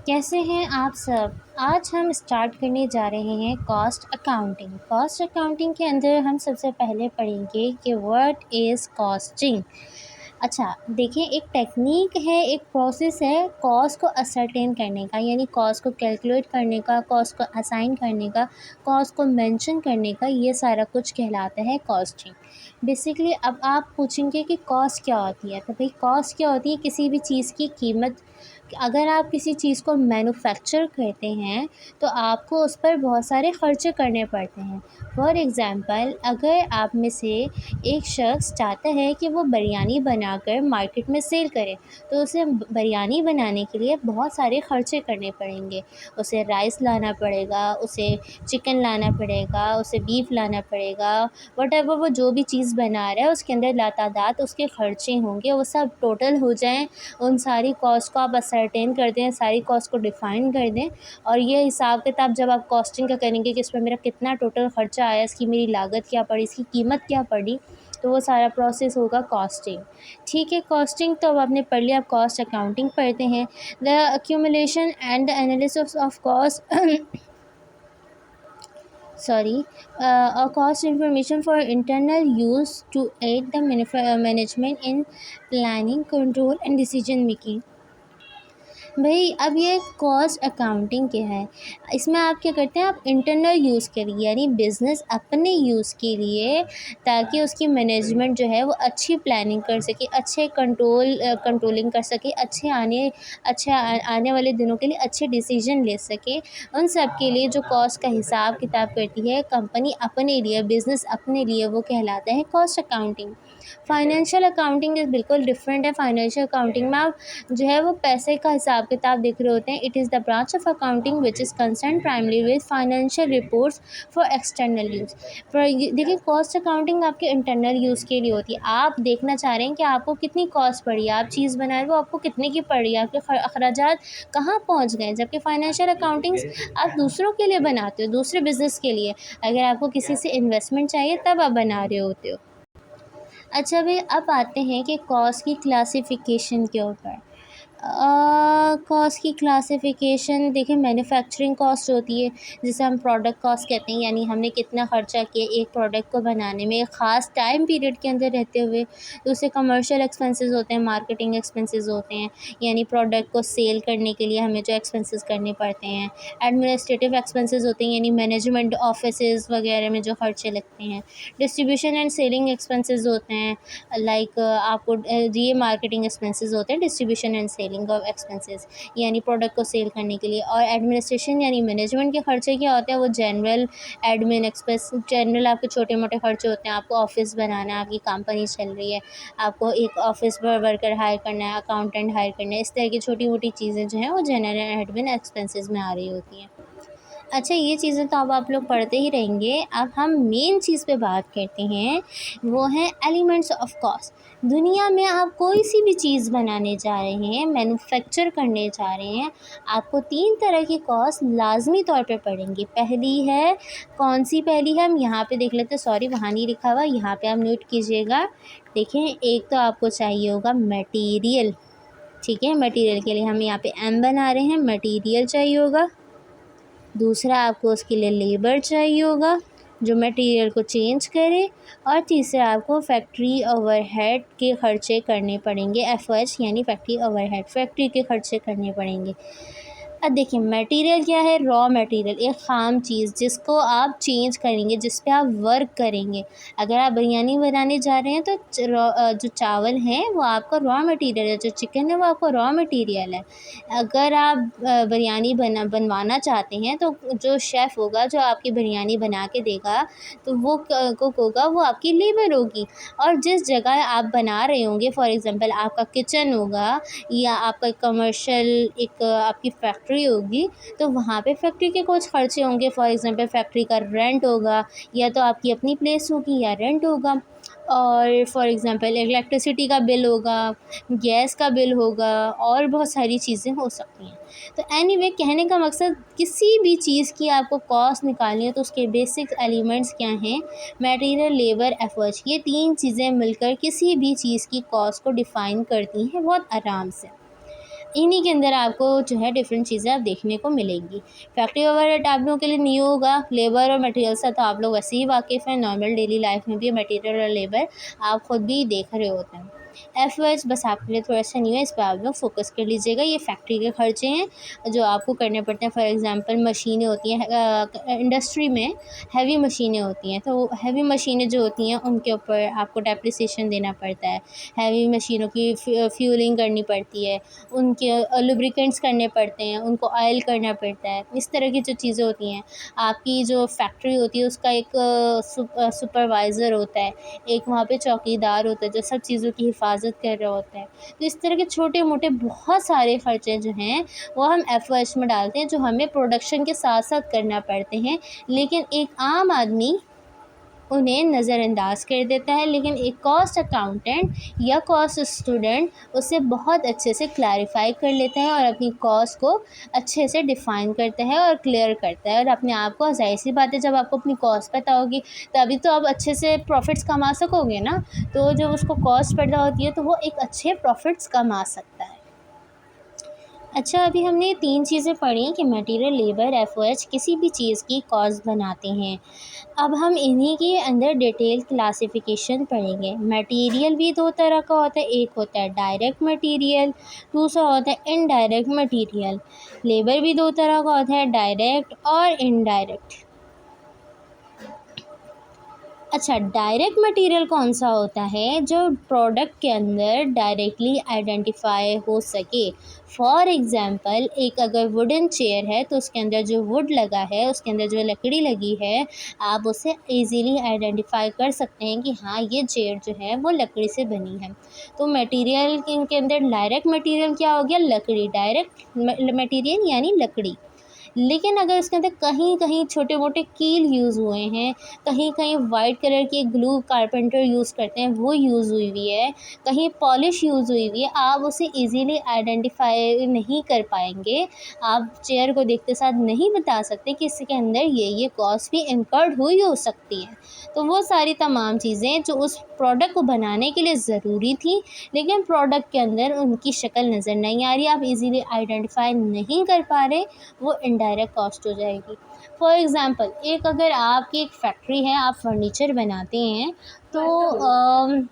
कैसे हैं आप सब। आज हम स्टार्ट करने जा रहे हैं कॉस्ट अकाउंटिंग। कॉस्ट अकाउंटिंग के अंदर हम सबसे पहले पढ़ेंगे कि व्हाट इज़ कॉस्टिंग। अच्छा देखिए, एक टेक्निक है, एक प्रोसेस है कॉस्ट को असरटेन करने का, यानी कॉस्ट को कैलकुलेट करने का, कॉस्ट को असाइन करने का, कॉस्ट को मेंशन करने का, ये सारा कुछ कहलाता है कॉस्टिंग। बेसिकली अब आप पूछेंगे कि कॉस्ट क्या होती है, तो भाई कॉस्ट क्या होती है, किसी भी चीज़ की कीमत। अगर आप किसी चीज़ को मैन्युफैक्चर करते हैं तो आपको उस पर बहुत सारे खर्चे करने पड़ते हैं। फॉर एग्ज़ाम्पल, अगर आप में से एक शख्स चाहता है कि वो बिरयानी बनाकर मार्केट में सेल करे, तो उसे बिरयानी बनाने के लिए बहुत सारे खर्चे करने पड़ेंगे। उसे राइस लाना पड़ेगा, उसे चिकन लाना पड़ेगा, उसे बीफ लाना पड़ेगा, वटेवर वो जो भी चीज़ बना रहा है उसके अंदर लातादाद उसके खर्चे होंगे। वो सब टोटल हो जाएँ, उन सारी कॉस्ट को आप असरटेन कर दें, सारी कॉस्ट को डिफ़ाइन कर दें, और ये हिसाब किताब जब आप कॉस्टिंग का करेंगे कि इसमें मेरा कितना टोटल ख़र्चा आया, इसकी मेरी लागत क्या पड़ी, इसकी कीमत क्या पड़ी, तो वो सारा प्रोसेस होगा कॉस्टिंग। ठीक है, कॉस्टिंग तो अब आपने पढ़ लिया। अब कॉस्ट अकाउंटिंग पढ़ते हैं। The accumulation and the analysis of cost or cost information for internal use to aid the management in planning, control and decision making। भाई अब ये कॉस्ट अकाउंटिंग क्या है, इसमें आप क्या करते हैं, आप इंटरनल यूज़ के लिए यानी बिज़नेस अपने यूज़ के लिए, ताकि उसकी मैनेजमेंट जो है वो अच्छी प्लानिंग कर सके, अच्छे कंट्रोलिंग कर सके, आने वाले दिनों के लिए अच्छे डिसीजन ले सके। उन सब के लिए जो कॉस्ट का हिसाब किताब करती है कंपनी अपने लिए, बिज़नेस अपने लिए, वो कहलाता है cost accounting. Financial accounting is बिल्कुल डिफरेंट है। फाइनेंशियल अकाउंटिंग में आप जो है वो पैसे का हिसाब किताब देख रहे होते हैं। It is the branch of accounting which is concern primary with financial reports for external use. देखिए, कॉस्ट अकाउंटिंग आपके इंटरनल यूज़ के लिए होती है। आप देखना चाह रहे हैं कि आपको कितनी कॉस्ट पड़ी है, आप चीज़ बना रहे हो वो आपको कितने की पड़ी है, आपके अखराजात कहाँ पहुँच गए। जबकि फाइनेंशियल अकाउंटिंग्स आप दूसरों के लिए बनाते हो, दूसरे बिजनेस के लिए, अगर आपको किसी से इन्वेस्टमेंट चाहिए तब आप बना रहे होते हो। अच्छा भाई, अब आते हैं कि कॉस्ट की क्लासिफिकेशन के ऊपर। कॉस्ट की क्लासिफिकेशन देखिए, मैन्युफैक्चरिंग कॉस्ट होती है जिसे हम प्रोडक्ट कॉस्ट कहते हैं, यानी हमने कितना ख़र्चा किया एक प्रोडक्ट को बनाने में एक ख़ास टाइम पीरियड के अंदर रहते हुए। दूसरे कमर्शियल एक्सपेंसेस होते हैं, मार्केटिंग एक्सपेंसेस होते हैं, यानी प्रोडक्ट को सेल करने के लिए हमें जो एक्सपेंसेस करने पड़ते हैं। एडमिनिस्ट्रेटिव एक्सपेंसेस होते हैं, यानी मैनेजमेंट ऑफिसेज़ वगैरह में जो खर्चे लगते हैं। डिस्ट्रीब्यूशन एंड सेलिंग एक्सपेंसेस होते हैं, लाइक आपको ये मार्केटिंग एक्सपेंसेस होते हैं, distribution and selling of expenses, यानी प्रोडक्ट को सेल करने के लिए। और एडमिनिस्ट्रेशन यानी मैनेजमेंट के खर्चे क्या होते हैं, वो जनरल एडमिन एक्सपेंस, जनरल आपके छोटे मोटे खर्चे होते हैं। आपको ऑफिस बनाना है, आपकी कंपनी चल रही है, आपको एक ऑफिस पर वर्कर हायर करना है, अकाउंटेंट हायर करना है, इस तरह की छोटी मोटी चीज़ें जो हैं वो जनरल एडमिन एक्सपेंसेस में आ रही होती हैं। अच्छा, ये चीज़ें तो अब आप लोग पढ़ते ही रहेंगे। अब हम मेन चीज़ पे बात करते हैं, वो हैं एलिमेंट्स ऑफ कॉस्ट। दुनिया में आप कोई सी भी चीज़ बनाने जा रहे हैं, मैन्युफैक्चर करने जा रहे हैं, आपको 3 तरह की कॉस्ट लाज़मी तौर पे पड़ेंगी। पहली है, कौन सी पहली है हम यहाँ पे देख लेते हैं, सॉरी वहाँ नहीं लिखा हुआ, यहाँ पे आप नोट कीजिएगा। देखें, एक तो आपको चाहिए होगा मटेरियल। ठीक है, मटेरियल के लिए हम यहाँ पे एम बना रहे हैं, मटेरियल चाहिए होगा। दूसरा, आपको उसके लिए लेबर चाहिए होगा जो मटेरियल को चेंज करे। और तीसरा, आपको फैक्ट्री ओवरहेड के खर्चे करने पड़ेंगे, एफओएच यानी फैक्ट्री ओवरहेड, फैक्ट्री के खर्चे करने पड़ेंगे। अब देखिए, मटेरियल क्या है, रॉ मटेरियल, एक ख़ाम चीज़ जिसको आप चेंज करेंगे, जिस पे आप वर्क करेंगे। अगर आप बिरयानी बनाने जा रहे हैं तो जो चावल हैं वो आपका रॉ मटेरियल है, जो चिकन है वो आपका रॉ मटेरियल है। अगर आप बिरयानी बनवाना चाहते हैं तो जो शेफ़ होगा, जो आपकी बिरयानी बना के देगा, तो वो कुक होगा, वो आपकी लेबर होगी। और जिस जगह आप बना रहे होंगे, फॉर एग्ज़ाम्पल आपका किचन होगा या आपका कमर्शियल एक आपकी फैक्ट्री होगी, तो वहाँ पे फैक्ट्री के कुछ खर्चे होंगे। फॉर एग्ज़ाम्पल फैक्ट्री का रेंट होगा, या तो आपकी अपनी प्लेस होगी या रेंट होगा। और फॉर एग्ज़ाम्पल इलेक्ट्रिसिटी का बिल होगा, गैस का बिल होगा, और बहुत सारी चीज़ें हो सकती हैं। तो एनीवे, कहने का मकसद, किसी भी चीज़ की आपको कॉस्ट निकालनी है तो उसके बेसिक एलिमेंट्स क्या हैं, मटेरियल, लेबर, एफर्ट, ये 3 चीज़ें मिलकर किसी भी चीज़ की कॉस्ट को डिफ़ाइन करती हैं बहुत आराम से। इन्हीं के अंदर आपको जो है डिफरेंट चीज़ें आप देखने को मिलेंगी। फैक्ट्री ओवरहेड आप लोगों के लिए न्यू होगा, लेबर और मटेरियल से तो आप लोग वैसे ही वाकिफ़ हैं, नॉर्मल डेली लाइफ में भी मटेरियल और लेबर आप खुद भी देख रहे होते हैं। एफओएच बस आपके लिए थोड़ा सा न्यू है, इस पर आप लोग फोकस कर लीजिएगा। ये फैक्ट्री के खर्चे हैं जो आपको करने पड़ते हैं। फॉर एग्जांपल मशीनें होती हैं इंडस्ट्री में, हैवी मशीनें होती हैं, तो हैवी मशीनें जो होती हैं उनके ऊपर आपको डेप्रिसिएशन देना पड़ता है। हैवी मशीनों की फ्यूलिंग करनी पड़ती है, उनके लुब्रिकेंट्स करने पड़ते हैं, उनको ऑयल करना पड़ता है। इस तरह की जो चीज़ें होती हैं, आपकी जो फैक्ट्री होती है उसका एक सुपरवाइज़र होता है, एक वहाँ पे चौकीदार होता है जो सब चीज़ों की हिफाजत कर रहा होता है। तो इस तरह के छोटे मोटे बहुत सारे खर्चे जो हैं वो हम एफओएच में डालते हैं, जो हमें प्रोडक्शन के साथ साथ करना पड़ते हैं, लेकिन एक आम आदमी उन्हें नज़रअंदाज कर देता है। लेकिन एक कॉस्ट अकाउंटेंट या कॉस्ट स्टूडेंट उसे बहुत अच्छे से क्लैरिफाई कर लेता है और अपनी कॉस्ट को अच्छे से डिफ़ाइन करता है और क्लियर करता है। और अपने आप को, ज़ाहिर सी बात है, जब आपको अपनी कॉस्ट पता होगी तभी तो आप अच्छे से प्रॉफिट्स कमा सकोगे ना। तो जब उसको कॉस्ट पता होती है तो वो एक अच्छे प्रॉफिट्स कमा सकता है। अच्छा, अभी हमने 3 चीज़ें पढ़ी कि मटेरियल, लेबर, एफओएच किसी भी चीज़ की कॉस्ट बनाते हैं। अब हम इन्हीं के अंदर डिटेल क्लासिफिकेशन पढ़ेंगे। मटेरियल भी 2 तरह का होता है, एक होता है डायरेक्ट मटेरियल, दूसरा होता है इनडायरेक्ट मटेरियल। लेबर भी 2 तरह का होता है, डायरेक्ट और इनडायरेक्ट। अच्छा, डायरेक्ट मटेरियल कौन सा होता है? जो प्रोडक्ट के अंदर डायरेक्टली आइडेंटिफाई हो सके। फॉर एग्ज़ाम्पल, एक अगर वुडन चेयर है तो उसके अंदर जो वुड लगा है, उसके अंदर जो लकड़ी लगी है, आप उसे ईज़िली आइडेंटिफाई कर सकते हैं कि हाँ, ये चेयर जो है वो लकड़ी से बनी है। तो मटेरियल के अंदर डायरेक्ट मटेरियल क्या हो गया? लकड़ी। डायरेक्ट मटेरियल यानी लकड़ी। लेकिन अगर उसके अंदर कहीं कहीं छोटे मोटे कील यूज़ हुए हैं, कहीं कहीं वाइट कलर की ग्लू कारपेंटर यूज़ करते हैं वो यूज़ हुई हुई है, कहीं पॉलिश यूज़ हुई हुई है, आप उसे इजीली आइडेंटिफाई नहीं कर पाएंगे। आप चेयर को देखते साथ नहीं बता सकते कि इसके अंदर ये कॉस्ट भी इंकर्ड हुई हो सकती है। तो वो सारी तमाम चीज़ें जो उस प्रोडक्ट को बनाने के लिए ज़रूरी थी, लेकिन प्रोडक्ट के अंदर उनकी शक्ल नज़र नहीं आ रही, आप इजीली आइडेंटिफाई नहीं कर पा रहे, वो इनडायरेक्ट कॉस्ट हो जाएगी। फॉर एग्ज़ाम्पल, एक अगर आपकी एक फैक्ट्री है, आप फर्नीचर बनाते हैं, तो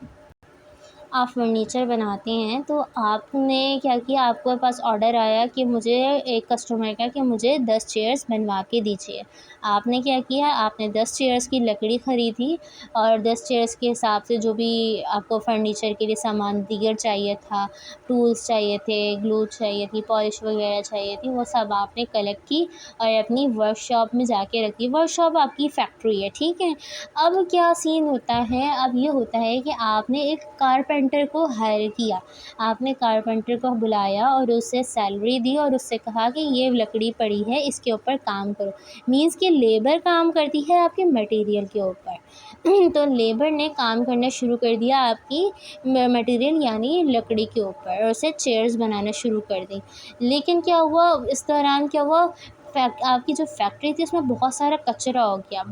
आप फर्नीचर बनाते हैं तो आपने क्या किया, आपके पास ऑर्डर आया कि मुझे, एक कस्टमर का, कि मुझे 10 चेयर्स बनवा के दीजिए। आपने क्या किया, आपने 10 चेयर्स की लकड़ी ख़रीदी और 10 चेयर्स के हिसाब से जो भी आपको फर्नीचर के लिए सामान दीगर चाहिए था, टूल्स चाहिए थे, ग्लू चाहिए थी, पॉलिश वगैरह चाहिए थी, वो सब आपने कलेक्ट की और अपनी वर्कशॉप में जाके रखी। वर्कशॉप आपकी फैक्ट्री है, ठीक है। अब क्या सीन होता है, अब ये होता है कि आपने एक कारपेंटर को हायर किया, आपने कारपेंटर को बुलाया और उससे सैलरी दी और उससे कहा कि ये लकड़ी पड़ी है, इसके ऊपर काम करो। मीन्स कि लेबर काम करती है आपके मटेरियल के ऊपर। तो लेबर ने काम करना शुरू कर दिया आपकी मटेरियल यानी लकड़ी के ऊपर और उसे चेयर्स बनाना शुरू कर दी। लेकिन क्या हुआ, इस दौरान क्या हुआ, आपकी जो फैक्ट्री थी उसमें बहुत सारा कचरा हो गया,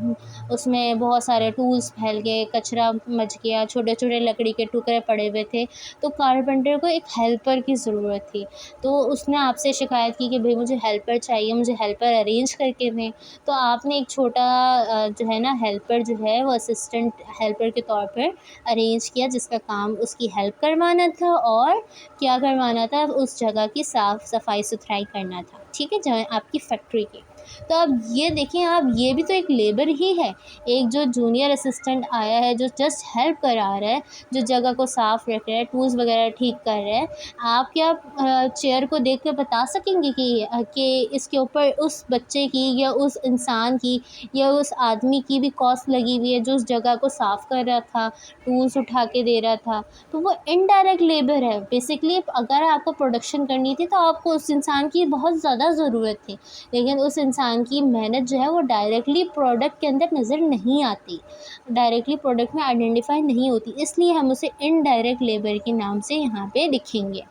उसमें बहुत सारे टूल्स फैल गए, कचरा मच गया, छोटे छोटे लकड़ी के टुकड़े पड़े हुए थे। तो कारपेंटर को एक हेल्पर की ज़रूरत थी, तो उसने आपसे शिकायत की कि भाई मुझे हेल्पर चाहिए, मुझे हेल्पर अरेंज करके दें। तो आपने एक छोटा जो है ना हेल्पर जो है वो असिस्टेंट हेल्पर के तौर पर अरेंज किया, जिसका काम उसकी हेल्प करवाना था और क्या करवाना था, उस जगह की साफ़ सफाई सुथराई करना था, ठीक है, जहाँ आपकी फैक्ट्री की। तो अब ये देखें, आप ये भी तो एक लेबर ही है। एक जो जूनियर असिस्टेंट आया है जो जस्ट हेल्प करा रहा है, जो जगह को साफ़ रख रहा है, टूल्स वगैरह ठीक कर रहा है, आप क्या चेयर को देख कर बता सकेंगे कि इसके ऊपर उस बच्चे की या उस इंसान की या उस आदमी की भी कॉस्ट लगी हुई है जो उस जगह को साफ़ कर रहा था, टूल्स उठा के दे रहा था। तो वो इनडायरेक्ट लेबर है बेसिकली। अगर आपको प्रोडक्शन करनी थी तो आपको उस इंसान की बहुत ज़्यादा ज़रूरत थी, लेकिन उस इंसान की मेहनत जो है वो डायरेक्टली प्रोडक्ट के अंदर नज़र नहीं आती, डायरेक्टली प्रोडक्ट में आइडेंटिफाई नहीं होती, इसलिए हम उसे इनडायरेक्ट लेबर के नाम से यहाँ पे लिखेंगे,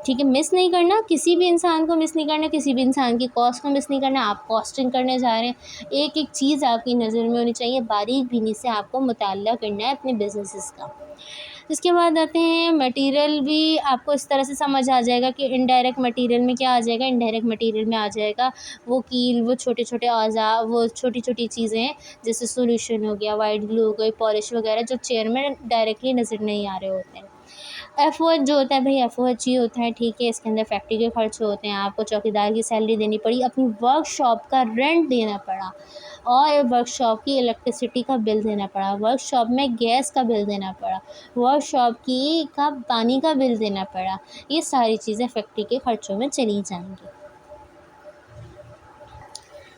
ठीक है। मिस नहीं करना, किसी भी इंसान को मिस नहीं करना, किसी भी इंसान की कॉस्ट को मिस नहीं करना। आप कॉस्टिंग करने जा रहे हैं, एक एक चीज़ आपकी नज़र में होनी चाहिए, बारीक बीनी से आपको मुताला करना है अपने बिजनेसेस का। इसके बाद आते हैं मटेरियल। भी आपको इस तरह से समझ आ जाएगा कि इनडायरेक्ट मटेरियल में क्या आ जाएगा। इनडायरेक्ट मटेरियल में आ जाएगा वो कील, वो छोटे छोटे औजार, वो छोटी छोटी चीज़ें, जैसे सॉल्यूशन हो गया, वाइट ग्लू हो गई, पॉलिश वगैरह, जो चेयर में डायरेक्टली नज़र नहीं आ रहे होते हैं। एफ-ओ-एच जो होता है भाई, एफ-ओ-एच ये होता है, ठीक है, इसके अंदर फैक्ट्री के खर्च होते हैं, आपको चौकीदार की सैलरी देनी पड़ी, अपनी वर्कशॉप का रेंट देना पड़ा, और वर्कशॉप की इलेक्ट्रिसिटी का बिल देना पड़ा, वर्कशॉप में गैस का बिल देना पड़ा, वर्कशॉप की का पानी का बिल देना पड़ा। ये सारी चीज़ें फैक्ट्री के खर्चों में चली जाएंगी।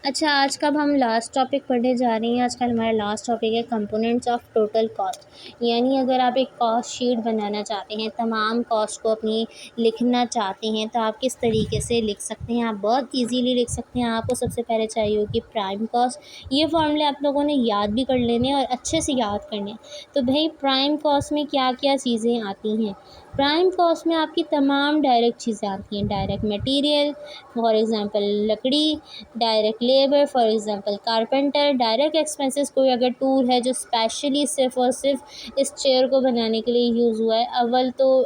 अच्छा, आज का अब हम लास्ट टॉपिक पढ़ने जा रहे हैं। आज का हमारा लास्ट टॉपिक है कंपोनेंट्स ऑफ टोटल कॉस्ट। यानी अगर आप एक कॉस्ट शीट बनाना चाहते हैं, तमाम कॉस्ट को अपनी लिखना चाहते हैं, तो आप किस तरीके से लिख सकते हैं। आप बहुत इजीली लिख सकते हैं। आपको सबसे पहले चाहिए होगी प्राइम कॉस्ट। ये फॉर्मूले आप लोगों ने याद भी कर लेने और अच्छे से याद करने। तो भाई प्राइम कॉस्ट में क्या क्या चीज़ें आती हैं। प्राइम कॉस्ट में आपकी तमाम डायरेक्ट चीज़ें आती हैं। डायरेक्ट मटेरियल, फॉर एग्ज़ाम्पल लकड़ी, direct labour, for example carpenter, direct expenses, कोई अगर टूल है जो स्पेशली सिर्फ़ और सिर्फ इस चेयर को बनाने के लिए यूज़ हुआ है। अव्वल तो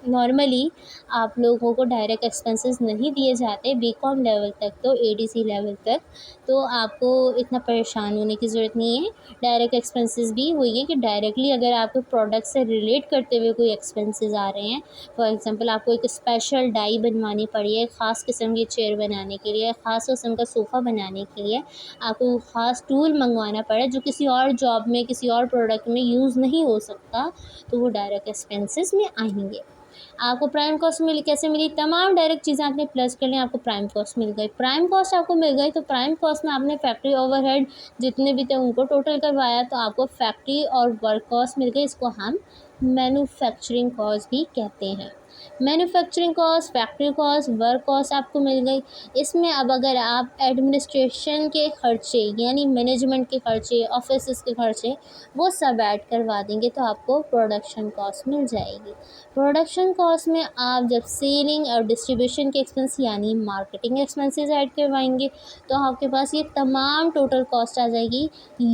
नॉर्मली आप लोगों को डायरेक्ट एक्सपेंसेस नहीं दिए जाते, बीकॉम लेवल तक, तो एडीसी लेवल तक, तो आपको इतना परेशान होने की ज़रूरत नहीं है। डायरेक्ट एक्सपेंसेस भी वही है कि डायरेक्टली अगर आपको प्रोडक्ट से रिलेट करते हुए कोई एक्सपेंसेस आ रहे हैं, फॉर एग्ज़ाम्पल आपको एक स्पेशल डाई बनवानी पड़ी है ख़ास किस्म की चेयर बनाने के लिए, ख़ास किस्म का सोफ़ा बनाने के लिए, आपको ख़ास टूल मंगवाना पड़ा जो किसी और जॉब में, किसी और प्रोडक्ट में यूज़ नहीं हो सकता, तो वो डायरेक्ट एक्सपेंसेस में आएंगे। आपको प्राइम कॉस्ट मिली, कैसे मिली। तमाम डायरेक्ट चीज़ें आपने प्लस कर ली, आपको प्राइम कॉस्ट मिल गई। प्राइम कॉस्ट आपको मिल गई तो प्राइम कॉस्ट में आपने फैक्ट्री ओवरहेड जितने भी थे उनको टोटल करवाया, तो आपको फैक्ट्री और वर्क कॉस्ट मिल गई। इसको हम मैन्युफैक्चरिंग कॉस्ट भी कहते हैं। Manufacturing cost, factory cost, work cost आपको मिल गई। इसमें अब अगर आप एडमिनिस्ट्रेशन के खर्चे यानी मैनेजमेंट के खर्चे, ऑफिस के खर्चे, वो सब ऐड करवा देंगे तो आपको प्रोडक्शन कॉस्ट मिल जाएगी। प्रोडक्शन कॉस्ट में आप जब सेलिंग और डिस्ट्रीब्यूशन के एक्सपेंस यानी मार्केटिंग एक्सपेंसेस ऐड करवाएंगे तो आपके पास ये तमाम टोटल कॉस्ट आ जाएगी।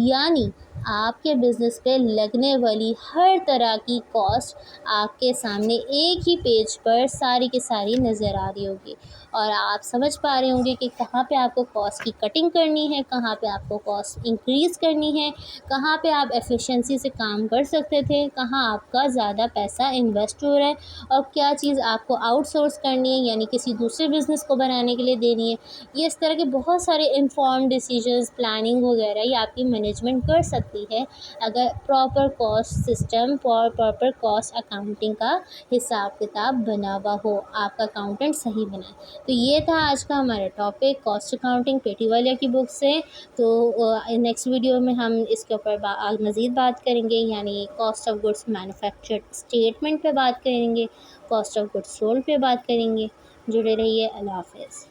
यानी आपके बिज़नेस पे लगने वाली हर तरह की कॉस्ट आपके सामने एक ही पेज पर सारी की सारी नज़र आ रही होगी, और आप समझ पा रहे होंगे कि कहाँ पे आपको कॉस्ट की कटिंग करनी है, कहाँ पे आपको कॉस्ट इंक्रीज़ करनी है, कहाँ पे आप एफिशिएंसी से काम कर सकते थे, कहाँ आपका ज़्यादा पैसा इन्वेस्ट हो रहा है, और क्या चीज़ आपको आउटसोर्स करनी है यानी किसी दूसरे बिज़नेस को बनाने के लिए देनी है। ये इस तरह के बहुत सारे इन्फॉर्म्ड डिसीजंस, प्लानिंग वगैरह ये आपकी मैनेजमेंट कर सकती है अगर proper cost system, proper cost accounting का हिसाब किताब बना हुआ हो, आपका अकाउंटेंट सही बनाए। तो ये था आज का हमारा टॉपिक कॉस्ट अकाउंटिंग पेटीवालिया की बुक से। तो नेक्स्ट वीडियो में हम इसके ऊपर मज़ीद बात करेंगे, यानी cost of goods manufactured statement पे बात करेंगे, कॉस्ट ऑफ गुड्स सोल्ड पे बात करेंगे। जुड़े रहिए। अल्लाह हाफ़िज़।